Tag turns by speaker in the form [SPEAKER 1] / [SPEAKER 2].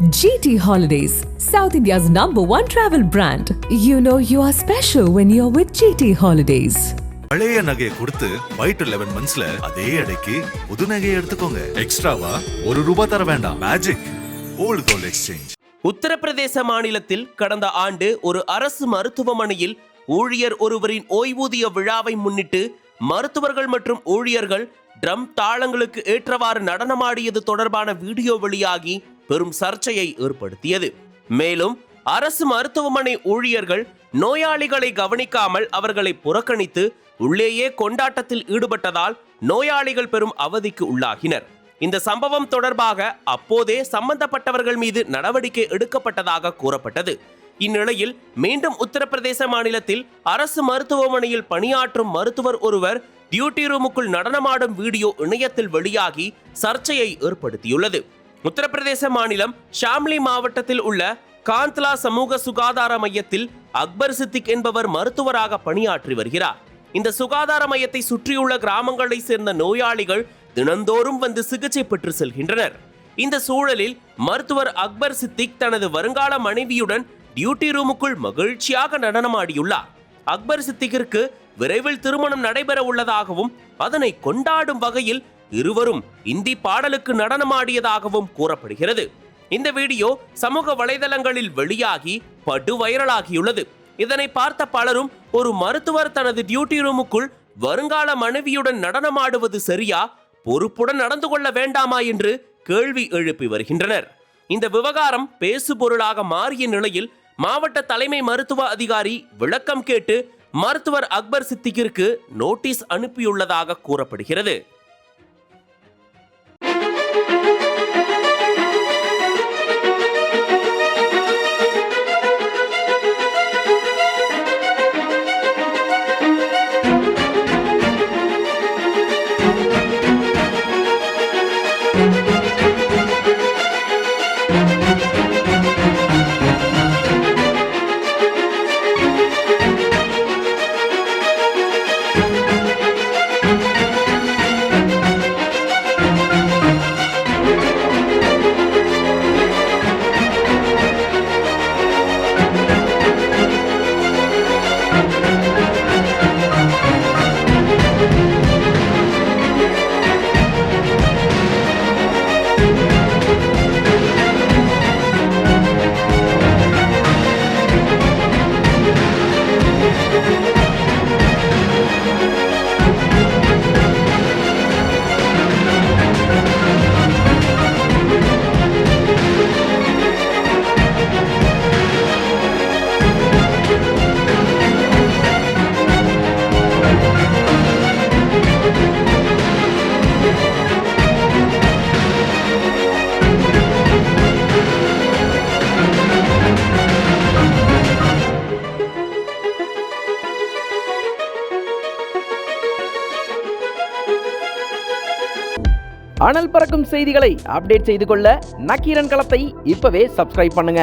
[SPEAKER 1] GT Holidays, South India's #1 travel brand. You know you are special when you're with GT Holidays.
[SPEAKER 2] பழைய நகையை கொடுத்து white 11 மந்த்ஸ்ல அதே அடைக்கு புது நகையை எடுத்துக்கோங்க. எக்ஸ்ட்ராவா ₹1 தர வேண்டாம். Magic old gold exchange.
[SPEAKER 3] Uttar Pradesh மாநிலத்தில் கடந்த ஆண்டு ஒரு அரசு மருத்துவமனையில் ஊழியர் ஒருவரின் ஓய்வூதிய விழாவை முன்னிட்டு மருத்துவர்கள் மற்றும் ஊழியர்கள் ட்ரம் தாளங்களுக்கு ஏற்றவாறு நடனமாடியது தொடர்பான வீடியோ வெளியாகி பெரும் சர்ச்சையை ஏற்படுத்தியது. மேலும் அரசு மருத்துவமனை ஊழியர்கள் நோயாளிகளை கவனிக்காமல் அவர்களை புறக்கணித்து உள்ளேயே கொண்டாட்டத்தில் ஈடுபட்டதால் நோயாளிகள் பெரும் அவதிக்கு உள்ளாகினர். இந்த சம்பவம் தொடர்பாக அப்போதே சம்பந்தப்பட்டவர்கள் மீது நடவடிக்கை எடுக்கப்பட்டதாக கூறப்பட்டது. இந்நிலையில் மீண்டும் உத்தரப்பிரதேச மாநிலத்தில் அரசு மருத்துவமனையில் பணியாற்றும் மருத்துவர் ஒருவர் டியூட்டி ரூமுக்குள் நடனமாடும் வீடியோ இணையத்தில் வெளியாகி சர்ச்சையை ஏற்படுத்தியுள்ளது. உத்தரப்பிரதேச மாநிலம் ஷாம்லி மாவட்டத்தில் உள்ள காந்த்லா சமூக சுகாதார மையத்தில் அக்பர் சித்திக் என்பவர் மருத்துவராக பணியாற்றி வருகிறார். இந்த சுகாதார மையத்தை சுற்றியுள்ள கிராமங்களை சேர்ந்த நோயாளிகள் தினந்தோறும் வந்து சிகிச்சை பெற்று செல்கின்றனர். இந்த சூழலில் மருத்துவர் அக்பர் சித்திக் தனது வருங்கால மனைவியுடன் டியூட்டி ரூமுக்குள் மகிழ்ச்சியாக நடனமாடியுள்ளார். அக்பர் சித்திக்கிற்கு விரைவில் திருமணம் நடைபெற உள்ளதாகவும் அதனை கொண்டாடும் வகையில் இருவரும் இந்தி பாடலுக்கு நடனமாடியதாகவும் கூறப்படுகிறது. இந்த வீடியோ சமூக வலைதளங்களில் வெளியாகி படு வைரலாகியுள்ளது. இதனை பார்த்த பலரும் ஒரு மருத்துவர் தனது டியூட்டி ரூமுக்குள் வருங்கால மனைவியுடன் நடனமாடுவது சரியா, பொறுப்புடன் நடந்து கொள்ள வேண்டாமா என்று கேள்வி எழுப்பி வருகின்றனர். இந்த விவகாரம் பேசுபொருளாக மாறிய நிலையில் மாவட்ட தலைமை மருத்துவ அதிகாரி விளக்கம் கேட்டு மருத்துவர் அக்பர் சித்திக்கிற்கு நோட்டீஸ் அனுப்பியுள்ளதாக கூறப்படுகிறது.
[SPEAKER 4] அனல் பறக்கும் செய்திகளை அப்டேட் செய்து கொள்ள நக்கீரன் களத்தை இப்பவே சப்ஸ்கிரைப் பண்ணுங்க.